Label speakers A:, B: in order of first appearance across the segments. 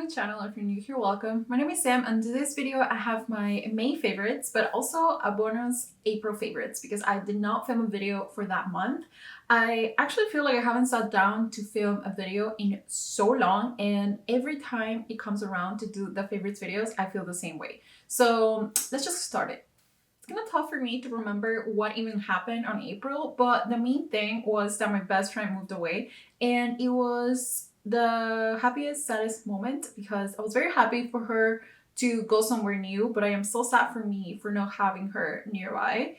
A: my channel. If you're new here, welcome. My name is Sam, and in this video I have my May favorites, but also a bonus April favorites because I did not film a video for that month. I actually feel like I haven't sat down to film a video in so long, and every time it comes around to do the favorites videos, I feel the same way. So let's just start it. It's kind of tough for me to remember what even happened on April, but the main thing was that my best friend moved away, and it was the happiest, saddest moment because I was very happy for her to go somewhere new, but I am so sad for me for not having her nearby.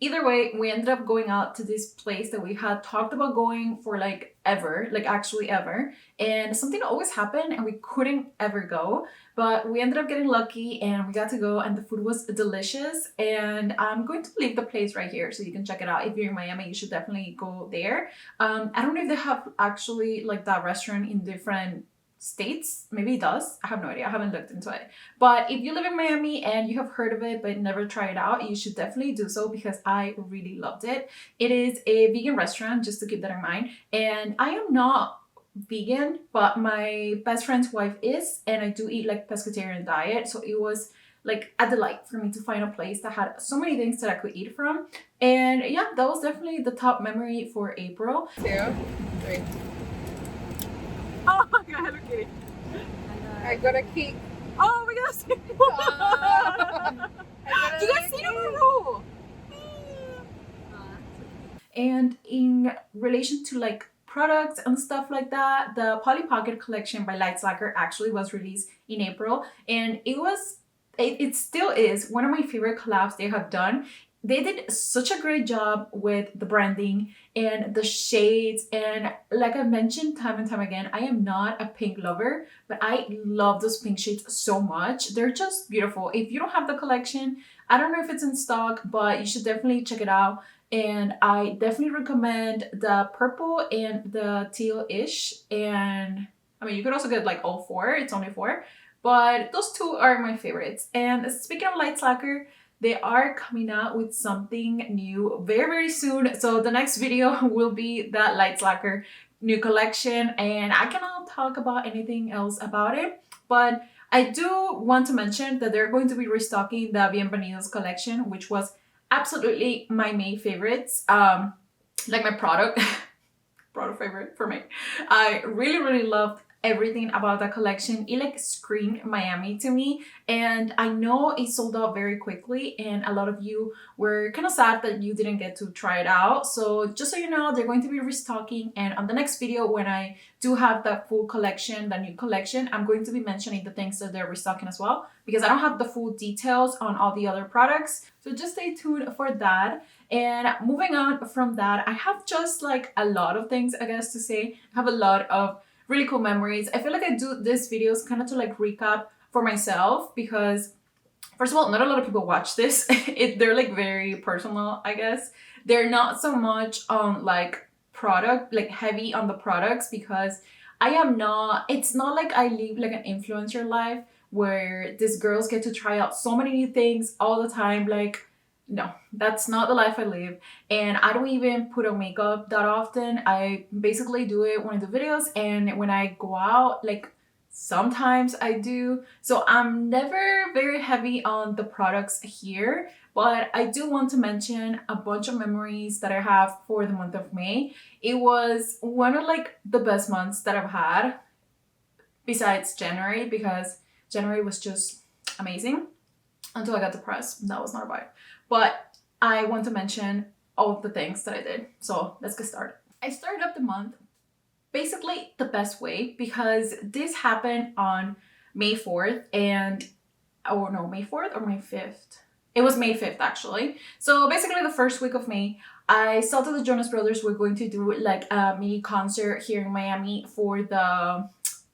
A: Either way, we ended up going out to this place that we had talked about going for like ever, like actually ever. And something always happened and we couldn't ever go. But we ended up getting lucky and we got to go, and the food was delicious. And I'm going to leave the place right here so you can check it out. If you're in Miami, you should definitely go there. I don't know if they have actually like that restaurant in different states. Maybe it does. I have no idea. I haven't looked into it. But if you live in Miami and you have heard of it but never tried it out, you should definitely do so because I really loved it. It is a vegan restaurant, just to keep that in mind. And I am not vegan, but my best friend's wife is, and I do eat like pescatarian diet. So it was like a delight for me to find a place that had so many things that I could eat from. And yeah, that was definitely the top memory for April.
B: 2, 3.
A: Oh my god, Hello Kitty.
B: I got a cake.
A: Oh my gosh. Do you guys see them in a row? And in relation to like products and stuff like that, the Polly Pocket collection by Light Slacker actually was released in April, and it still is one of my favorite collabs they have done. They did such a great job with the branding and the shades, and like I mentioned time and time again, I am not a pink lover, but I love those pink shades so much. They're just beautiful. If you don't have the collection, I don't know if it's in stock, but you should definitely check it out. And I definitely recommend the purple and the teal-ish, and I mean you could also get like all four, it's only 4, but those two are my favorites. And speaking of Light Slacker, they are coming out with something new very, very soon. So the next video will be that Light Slacker new collection, and I cannot talk about anything else about it. But I do want to mention that they're going to be restocking the Bienvenidos collection, which was absolutely my May favorites. Like my product favorite for me. I really, really loved everything about that collection. It like screamed Miami to me, and I know it sold out very quickly, and a lot of you were kind of sad that you didn't get to try it out. So just so you know, they're going to be restocking, and on the next video when I do have the full collection, the new collection, I'm going to be mentioning the things that they're restocking as well, because I don't have the full details on all the other products. So just stay tuned for that. And moving on from that, I have just like a lot of things I guess to say. I have a lot of really cool memories. I feel like I do these videos kind of to like recap for myself because first of all, not a lot of people watch this. They're like very personal, I guess. They're not so much on like product, like heavy on the products, because I am not, it's not like I live like an influencer life where these girls get to try out so many new things all the time. Like, no, that's not the life I live. And I don't even put on makeup that often. I basically do it when I do videos, and when I go out, like sometimes I do. So I'm never very heavy on the products here, but I do want to mention a bunch of memories that I have for the month of May. It was one of like the best months that I've had besides January, because January was just amazing until I got depressed. That was not a vibe. But I want to mention all of the things that I did. So let's get started. I started up the month basically the best way, because this happened on May 4th and, oh no, May 4th or May 5th? It was May 5th actually. So basically the first week of May, I saw that the Jonas Brothers were going to do like a mini concert here in Miami for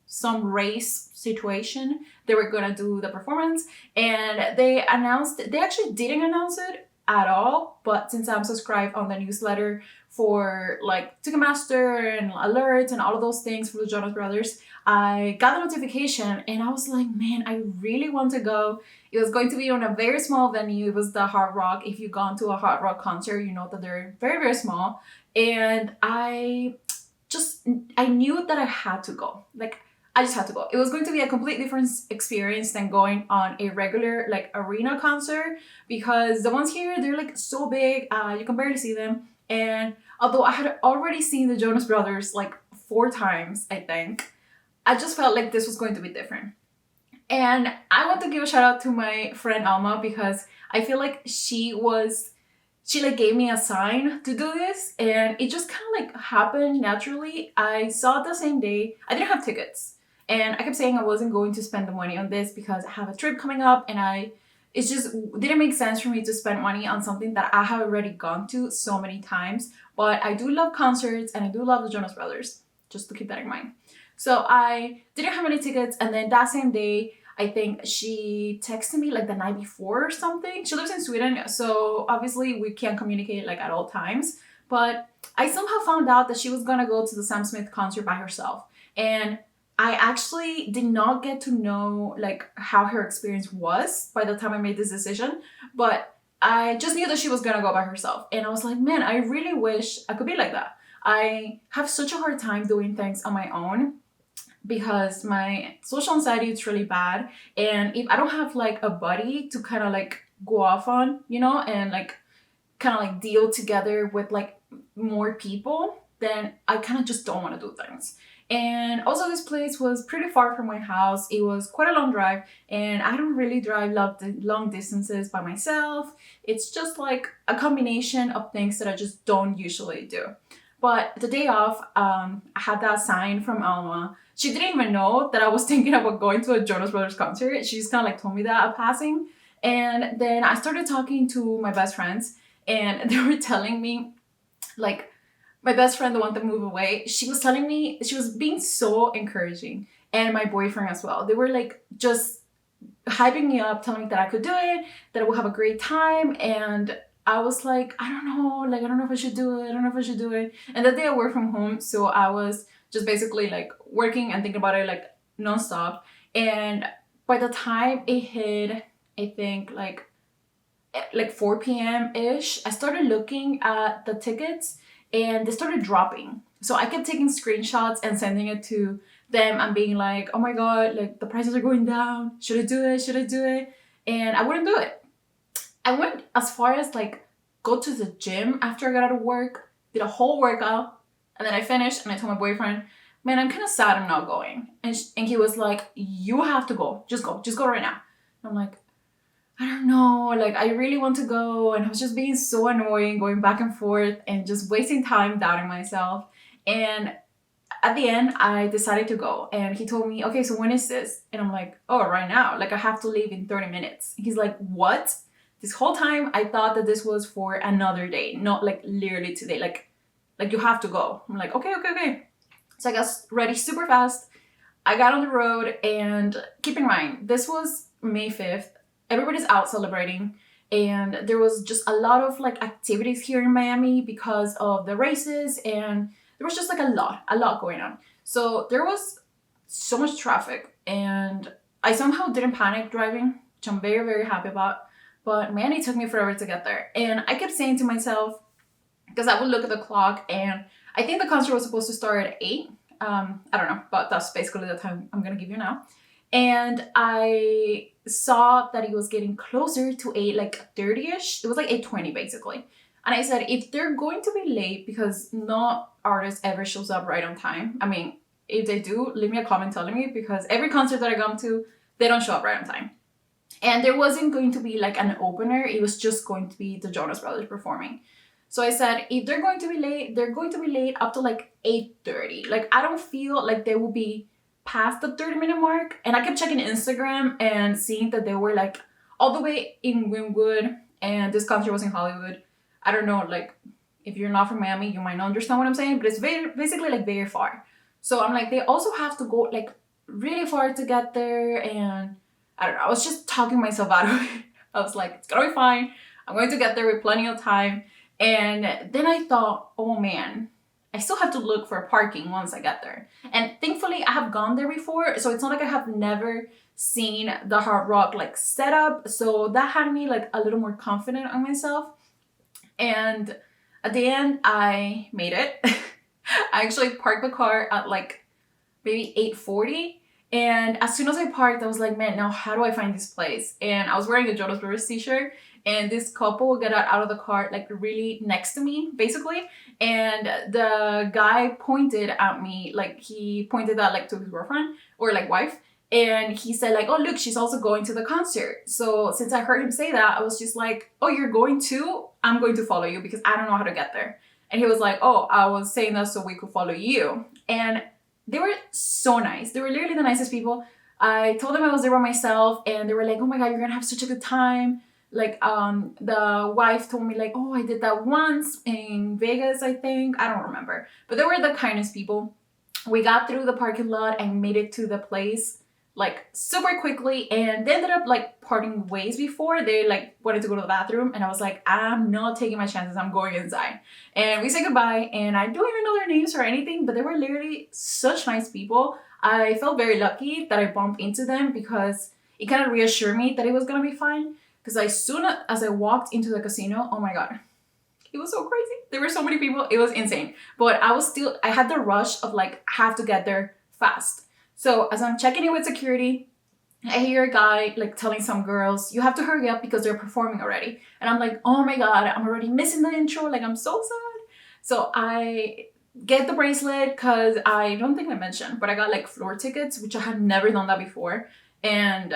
A: some race situation. They were gonna do the performance, and they actually didn't announce it at all, but since I'm subscribed on the newsletter for like Ticketmaster and alerts and all of those things for the Jonas Brothers, I got the notification and I was like, man, I really want to go. It was going to be on a very small venue. It was the Hard Rock. If you've gone to a Hard Rock concert, you know that they're very, very small. And I knew that I had to go. Like, I just had to go. It was going to be a completely different experience than going on a regular like arena concert, because the ones here, they're like so big, you can barely see them. And although I had already seen the Jonas Brothers like 4 times, I think, I just felt like this was going to be different. And I want to give a shout out to my friend Alma, because I feel like she like gave me a sign to do this, and it just kind of like happened naturally. I saw it the same day. I didn't have tickets, and I kept saying I wasn't going to spend the money on this because I have a trip coming up, and it just didn't make sense for me to spend money on something that I have already gone to so many times. But I do love concerts, and I do love the Jonas Brothers, just to keep that in mind. So I didn't have any tickets, and then that same day, I think she texted me like the night before or something. She lives in Sweden, so obviously we can't communicate like at all times. But I somehow found out that she was gonna go to the Sam Smith concert by herself. And I actually did not get to know like how her experience was by the time I made this decision. But I just knew that she was gonna go by herself. And I was like, man, I really wish I could be like that. I have such a hard time doing things on my own because my social anxiety is really bad, and if I don't have like a buddy to kind of like go off on, and like kind of like deal together with like more people, then I kind of just don't want to do things. And also this place was pretty far from my house. It was quite a long drive, and I don't really drive long distances by myself. It's just like a combination of things that I just don't usually do. But the day off, I had that sign from Alma. She didn't even know that I was thinking about going to a Jonas Brothers concert. She just kind of like told me that at passing. And then I started talking to my best friends, and they were telling me, like, my best friend, the one that moved away, she was telling me, she was being so encouraging. And my boyfriend as well. They were like just hyping me up, telling me that I could do it, that I would have a great time. And I was like, I don't know, like, I don't know if I should do it. I don't know if I should do it. And that day I worked from home, so I was just basically like working and thinking about it like nonstop. And by the time it hit, I think like 4 p.m. ish, I started looking at the tickets and they started dropping. So I kept taking screenshots and sending it to them and being like, oh my God, like the prices are going down. Should I do it? Should I do it? And I wouldn't do it. I went as far as like go to the gym after I got out of work, did a whole workout, and then I finished and I told my boyfriend, man, I'm kind of sad I'm not going. And he was like, you have to go. Just go right now. And I'm like, I don't know, like I really want to go. And I was just being so annoying, going back and forth and just wasting time doubting myself. And at the end, I decided to go. And he told me, okay, so when is this? And I'm like, oh, right now. Like I have to leave in 30 minutes. He's like, what? This whole time I thought that this was for another day, not like literally today. Like you have to go. I'm like, okay. So I got ready super fast. I got on the road, and keep in mind, this was May 5th. Everybody's out celebrating, and there was just a lot of like activities here in Miami because of the races, and there was just like a lot going on. So there was so much traffic, and I somehow didn't panic driving, which I'm very, very happy about. But man, it took me forever to get there. And I kept saying to myself, because I would look at the clock, and I think the concert was supposed to start at 8. I don't know, but that's basically the time I'm gonna give you now. And I saw that it was getting closer to 8, like 30-ish. It was like 8:20 basically. And I said, if they're going to be late, because no artist ever shows up right on time. I mean, if they do, leave me a comment telling me, because every concert that I come to, they don't show up right on time. And there wasn't going to be like an opener. It was just going to be the Jonas Brothers performing. So I said, if they're going to be late, they're going to be late up to like 8:30. Like, I don't feel like they will be past the 30-minute mark. And I kept checking Instagram and seeing that they were like all the way in Wynwood, and this concert was in Hollywood. I don't know, like if you're not from Miami, you might not understand what I'm saying, but it's basically like very far. So I'm like, they also have to go like really far to get there. And I don't know, I was just talking myself out of it. I was like, it's gonna be fine. I'm going to get there with plenty of time. And then I thought, oh man, I still have to look for parking once I get there. And thankfully I have gone there before, so it's not like I have never seen the Hard Rock like setup. So that had me like a little more confident on myself. And at the end, I made it. I actually parked the car at like maybe 8:40. And as soon as I parked, I was like, man, now how do I find this place? And I was wearing a Jonas Brothers t-shirt, and this couple got out of the car like really next to me, basically. And the guy pointed at me, like he pointed at like to his girlfriend or like wife. And he said like, oh, look, she's also going to the concert. So since I heard him say that, I was just like, oh, you're going too? I'm going to follow you because I don't know how to get there. And he was like, oh, I was saying that so we could follow you. And they were so nice. They were literally the nicest people. I told them I was there by myself, and they were like, oh my God, you're gonna have such a good time. Like, the wife told me like, oh, I did that once in Vegas, I think. I don't remember. But they were the kindest people. We got through the parking lot and made it to the place like super quickly, and they ended up like parting ways before they like wanted to go to the bathroom, and I was like, I'm not taking my chances, I'm going inside. And we said goodbye, and I don't even know their names or anything, but they were literally such nice people. I felt very lucky that I bumped into them because it kind of reassured me that it was gonna be fine. Because as soon as I walked into the casino, oh my God, it was so crazy. There were so many people, it was insane. But I had the rush of like, have to get there fast. So as I'm checking in with security, I hear a guy like telling some girls, you have to hurry up because they're performing already. And I'm like, oh my God, I'm already missing the intro. Like, I'm so sad. So I get the bracelet because I don't think I mentioned, but I got like floor tickets, which I had never done that before. And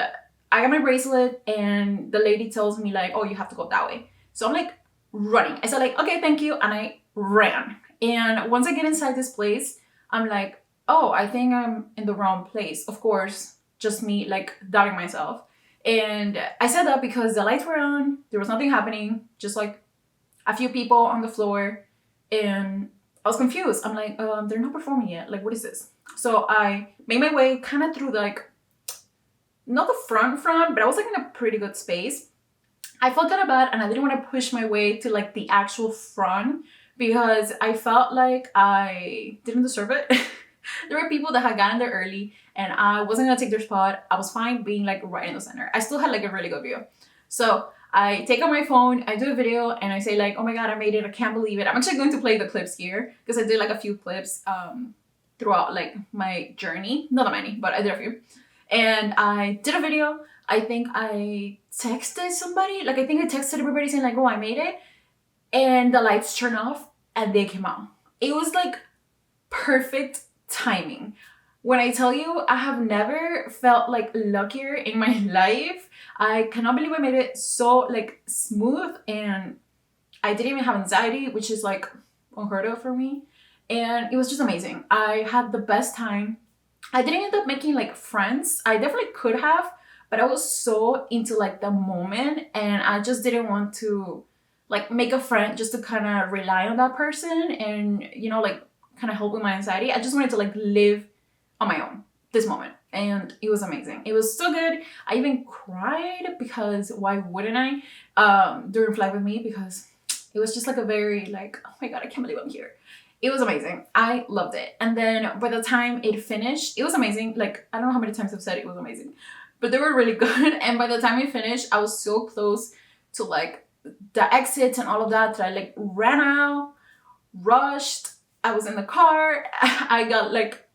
A: I got my bracelet, and the lady tells me like, oh, you have to go that way. So I'm like running. I said like, okay, thank you. And I ran. And once I get inside this place, I'm like, oh, I think I'm in the wrong place. Of course, just me like doubting myself. And I said that because the lights were on, there was nothing happening, just like a few people on the floor. And I was confused. I'm like, they're not performing yet. Like, what is this? So I made my way kind of through like, not the front, but I was like in a pretty good space. I felt kind of bad, and I didn't want to push my way to like the actual front because I felt like I didn't deserve it. There were people that had gotten there early, and I wasn't gonna take their spot. I was fine being like right in the center. I still had like a really good view. So I take out my phone, I do a video, and I say like, oh my God, I made it. I can't believe it. I'm actually going to play the clips here because I did like a few clips throughout like my journey. Not that many, but I did a few. And I did a video. I think I texted somebody. Like, I think I texted everybody saying like, oh, I made it. And the lights turned off and they came on. It was like perfect timing. When I tell you, I have never felt like luckier in my life. I cannot believe I made it so like smooth, and I didn't even have anxiety, which is like unheard of for me. And it was just amazing. I had the best time. I didn't end up making like friends. I definitely could have, but I was so into like the moment, and I just didn't want to like make a friend just to kind of rely on that person and, you know, like kind of help with my anxiety. I just wanted to like live on my own this moment, and it was amazing. It was so good. I even cried because why wouldn't I during Fly With Me, because it was just like a very like, oh my God, I can't believe I'm here. It was amazing. I loved it. And then by the time it finished, it was amazing. Like, I don't know how many times I've said it was amazing, but they were really good. And by the time it finished, I was so close to like the exits and all of that I like ran out, rushed. I was in the car. I got like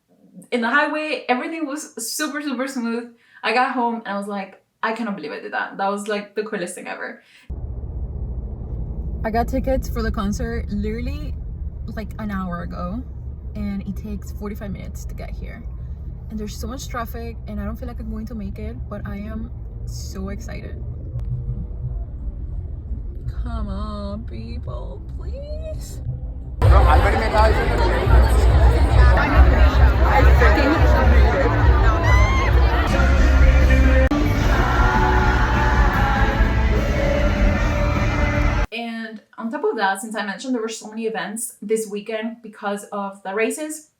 A: in the highway. Everything was super, super smooth. I got home and I was like, I cannot believe I did that. That was like the coolest thing ever. I got tickets for the concert literally like an hour ago, and it takes 45 minutes to get here, and there's so much traffic, and I don't feel like I'm going to make it, but I am so excited. Come on, people, please. And on top of that, since I mentioned there were so many events this weekend because of the races,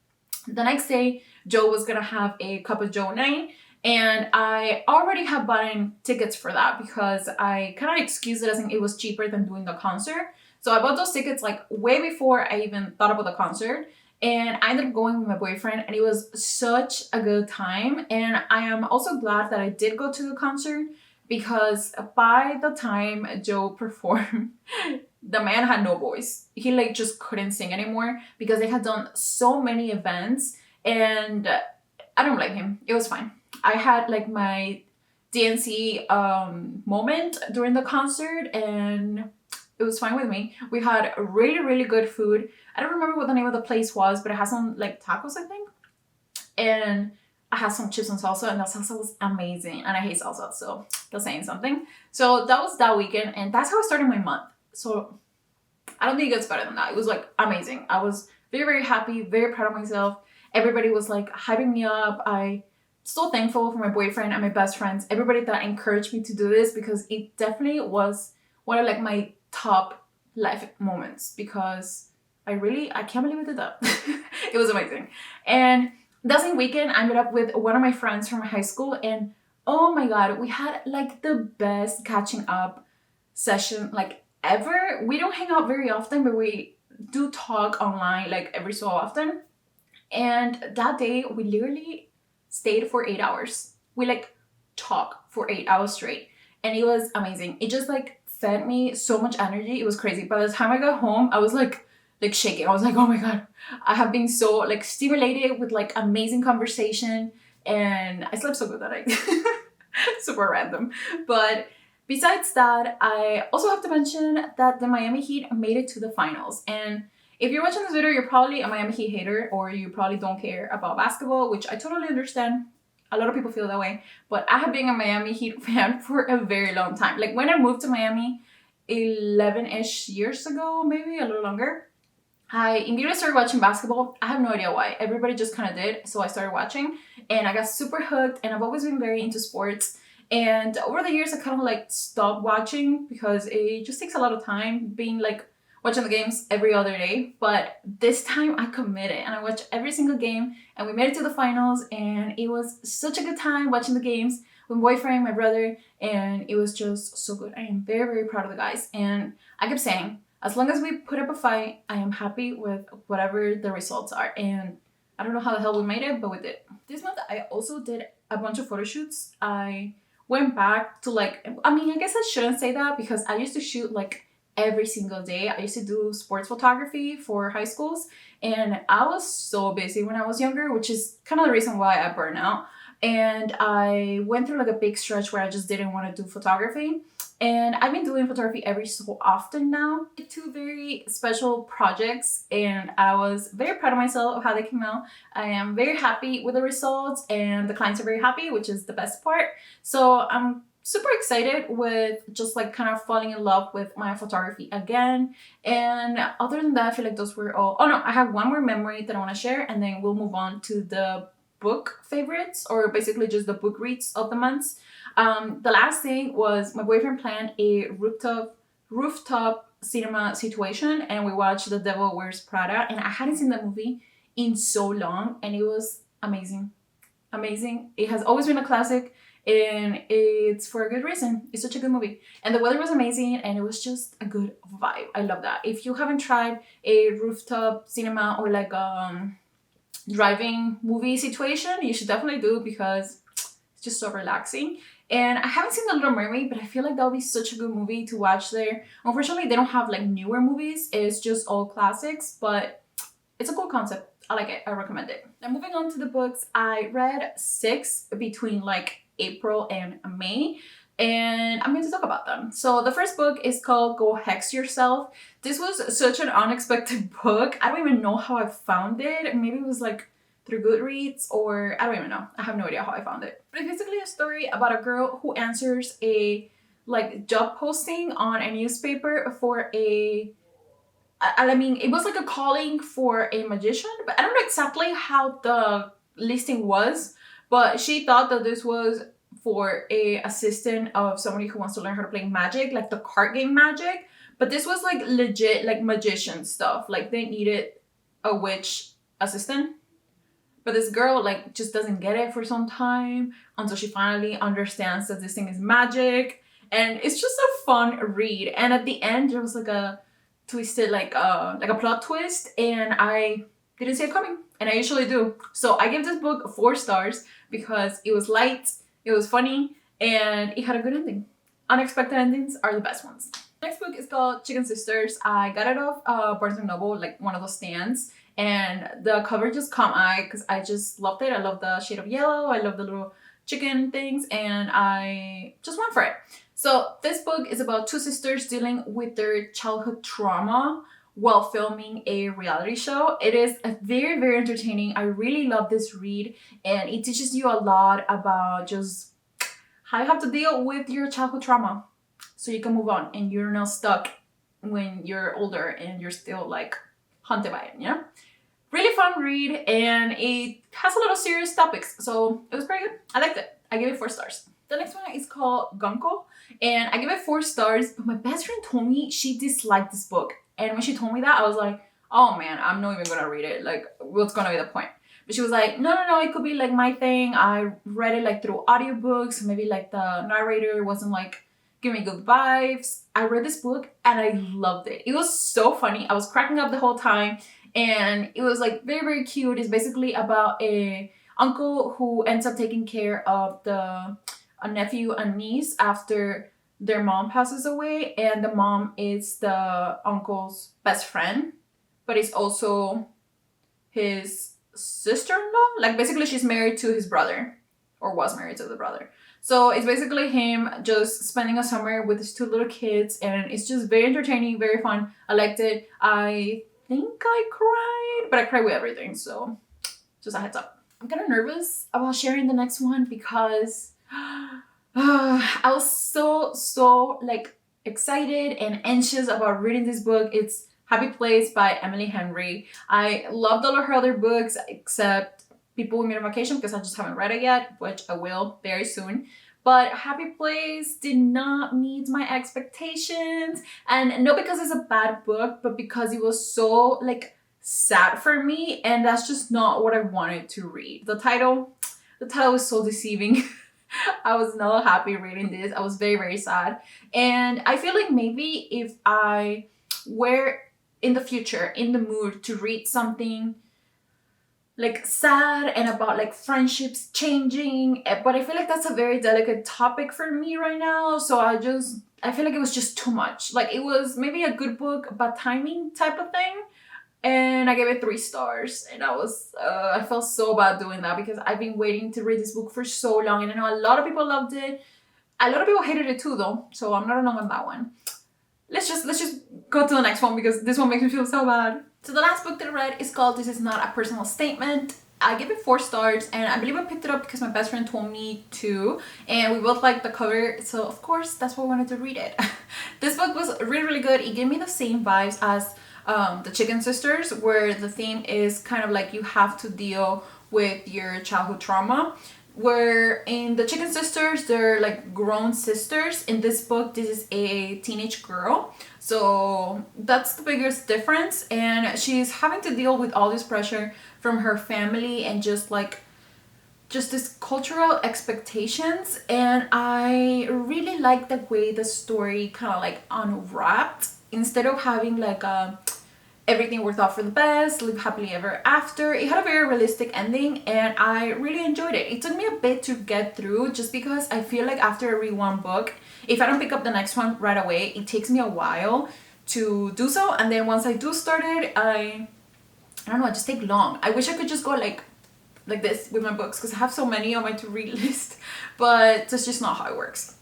A: the next day Joe was gonna have a Cup of Joe night, and I already had bought tickets for that because I kind of excused it as in it was cheaper than doing the concert. So I bought those tickets like way before I even thought about the concert, and I ended up going with my boyfriend, and it was such a good time. And I am also glad that I did go to the concert, because by the time Joe performed, the man had no voice. He like just couldn't sing anymore because they had done so many events, and I don't blame him. It was fine. I had like my DNC moment during the concert, and it was fine with me. We had really, really good food. I don't remember what the name of the place was, but it had some like tacos, I think. And I had some chips and salsa, and that salsa was amazing. And I hate salsa, so that's saying something. So that was that weekend, and that's how I started my month. So I don't think it gets better than that. It was like amazing. I was very, very happy, very proud of myself. Everybody was like hyping me up. I so thankful for my boyfriend and my best friends, everybody that encouraged me to do this, because it definitely was one of like my top life moments, because I can't believe I did that. It was amazing. And that same weekend I met up with one of my friends from high school, and oh my god, we had like the best catching up session like ever. We don't hang out very often, but we do talk online like every so often. And that day we literally stayed for 8 hours. We like talked for 8 hours straight. And it was amazing. It just like fed me so much energy. It was crazy. By the time I got home, I was like shaking. I was like, oh my god, I have been so like stimulated with like amazing conversation, and I slept so good that night. Super random. But besides that, I also have to mention that the Miami Heat made it to the finals. And if you're watching this video, you're probably a Miami Heat hater, or you probably don't care about basketball, which I totally understand. A lot of people feel that way. But I have been a Miami Heat fan for a very long time. Like when I moved to Miami 11-ish years ago, maybe a little longer, I immediately started watching basketball. I have no idea why. Everybody just kind of did. So I started watching, and I got super hooked, and I've always been very into sports. And over the years, I kind of like stopped watching because it just takes a lot of time being like watching the games every other day. But this time I committed and I watched every single game, and we made it to the finals, and it was such a good time watching the games with my boyfriend, my brother, and it was just so good. I am very, very proud of the guys. And I kept saying, as long as we put up a fight, I am happy with whatever the results are. And I don't know how the hell we made it, but we did. This month, I also did a bunch of photo shoots. I went back to like, I mean, I guess I shouldn't say that, because I used to shoot like every single day. I used to do sports photography for high schools, and I was so busy when I was younger, which is kind of the reason why I burned out. And I went through like a big stretch where I just didn't want to do photography. And I've been doing photography every so often now. Two very special projects, and I was very proud of myself of how they came out. I am very happy with the results, and the clients are very happy, which is the best part. So I'm super excited with just like kind of falling in love with my photography again. And other than that, I feel like those were all. Oh no, I have one more memory that I want to share, and then we'll move on to the book favorites, or basically just the book reads of the months. The last thing was my boyfriend planned a rooftop cinema situation, and we watched The Devil Wears Prada, and I hadn't seen that movie in so long, and it was amazing. Amazing. It has always been a classic, and it's for a good reason. It's such a good movie, and the weather was amazing, and it was just a good vibe. I love that. If you haven't tried a rooftop cinema or like driving movie situation, you should definitely do, because it's just so relaxing. And I haven't seen The Little Mermaid, but I feel like that would be such a good movie to watch there. Unfortunately, they don't have like newer movies. It's just all classics, but it's a cool concept. I like it. I recommend it. Now moving on to the books, I read 6 between like April and May, and I'm going to talk about them. So the first book is called Go Hex Yourself. This was such an unexpected book. I don't even know how I found it. Maybe it was like through Goodreads, or I don't even know. I have no idea how I found it. But it's basically a story about a girl who answers a like job posting on a newspaper for I mean, it was like a calling for a magician, but I don't know exactly how the listing was, but she thought that this was for a assistant of somebody who wants to learn how to play magic, like the card game Magic. But this was like legit like magician stuff. Like they needed a witch assistant. But this girl like just doesn't get it for some time until she finally understands that this thing is magic. And it's just a fun read. And at the end there was like a twisted like a plot twist, and I didn't see it coming. And I usually do. So I give this book 4 stars because it was light, it was funny, and it had a good ending. Unexpected endings are the best ones. Next book is called Chicken Sisters. I got it off Barnes & Noble, like one of those stands. and the cover just caught my eye because I just loved it. I love the shade of yellow, I love the little chicken things, and I just went for it. So this book is about two sisters dealing with their childhood trauma while filming a reality show. It is a very, very entertaining. I really love this read, and it teaches you a lot about just how you have to deal with your childhood trauma so you can move on and you're not stuck when you're older and you're still like haunted by it, you know? Really fun read, and it has a lot of serious topics, so it was pretty good. I liked it. I gave it 4 stars. The next one is called Gunko, and I gave it 4 stars, but my best friend told me she disliked this book. And when she told me that, I was like, oh man, I'm not even gonna read it. Like, what's gonna be the point? But she was like, no, it could be like my thing. I read it like through audiobooks. Maybe like the narrator wasn't like giving me good vibes. I read this book and I loved it. It was so funny. I was cracking up the whole time, and it was like very, very cute. It's basically about a uncle who ends up taking care of a nephew and niece after their mom passes away, and the mom is the uncle's best friend, but it's also his sister-in-law. Like, basically she's married to his brother, or was married to the brother. So it's basically him just spending a summer with his 2 little kids, and it's just very entertaining, very fun. I liked it. I think I cried, but I cried with everything, so just a heads up. I'm kind of nervous about sharing the next one because I was so like excited and anxious about reading this book. It's Happy Place by Emily Henry. I loved all of her other books except People We Meet on Vacation, because I just haven't read it yet, which I will very soon. But Happy Place did not meet my expectations, and not because it's a bad book, but because it was so like sad for me, and that's just not what I wanted to read. The title was so deceiving. I was not happy reading this. I was very, very sad. And I feel like maybe if I were in the future in the mood to read something like sad and about like friendships changing, but I feel like that's a very delicate topic for me right now. So I feel like it was just too much. Like, it was maybe a good book, but timing type of thing. And I gave it 3 stars, and I felt so bad doing that because I've been waiting to read this book for so long, and I know a lot of people loved it. A lot of people hated it too, though, so I'm not alone on that one. Let's just go to the next one because this one makes me feel so bad. So the last book that I read is called This Is Not a Personal Statement. I gave it 4 stars, and I believe I picked it up because my best friend told me to, and we both liked the cover, so of course that's why I wanted to read it. This book was really, really good. It gave me the same vibes as the Chicken Sisters, where the theme is kind of like you have to deal with your childhood trauma. Where in the Chicken Sisters, they're like grown sisters. In this book, this is a teenage girl. So that's the biggest difference. And she's having to deal with all this pressure from her family and just this cultural expectations. And I really like the way the story kind of like unwrapped, instead of having like everything worked out for the best, live happily ever after. It had a very realistic ending, and I really enjoyed it. It took me a bit to get through, just because I feel like after I read one book, if I don't pick up the next one right away, it takes me a while to do so. And then once I do start it, I don't know, I just take long. I wish I could just go like this with my books, because I have so many on my to-read list, but that's just not how it works.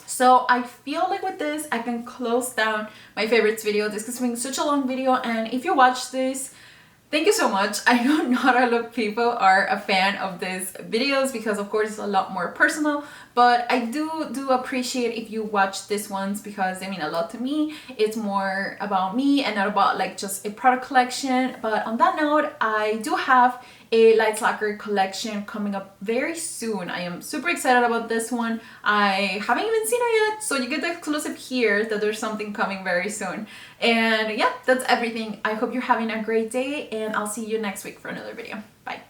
A: So I feel like with this, I can close down my favorites video. This has been such a long video, and if you watch this, thank you so much. I know not a lot of people are a fan of these videos because of course it's a lot more personal, but I do appreciate if you watch these ones because they mean a lot to me. It's more about me and not about like just a product collection. But on that note, I do have a Light Slacker collection coming up very soon. I am super excited about this one. I haven't even seen it yet, so you get the exclusive here that there's something coming very soon. And yeah, that's everything. I hope you're having a great day, and I'll see you next week for another video. Bye.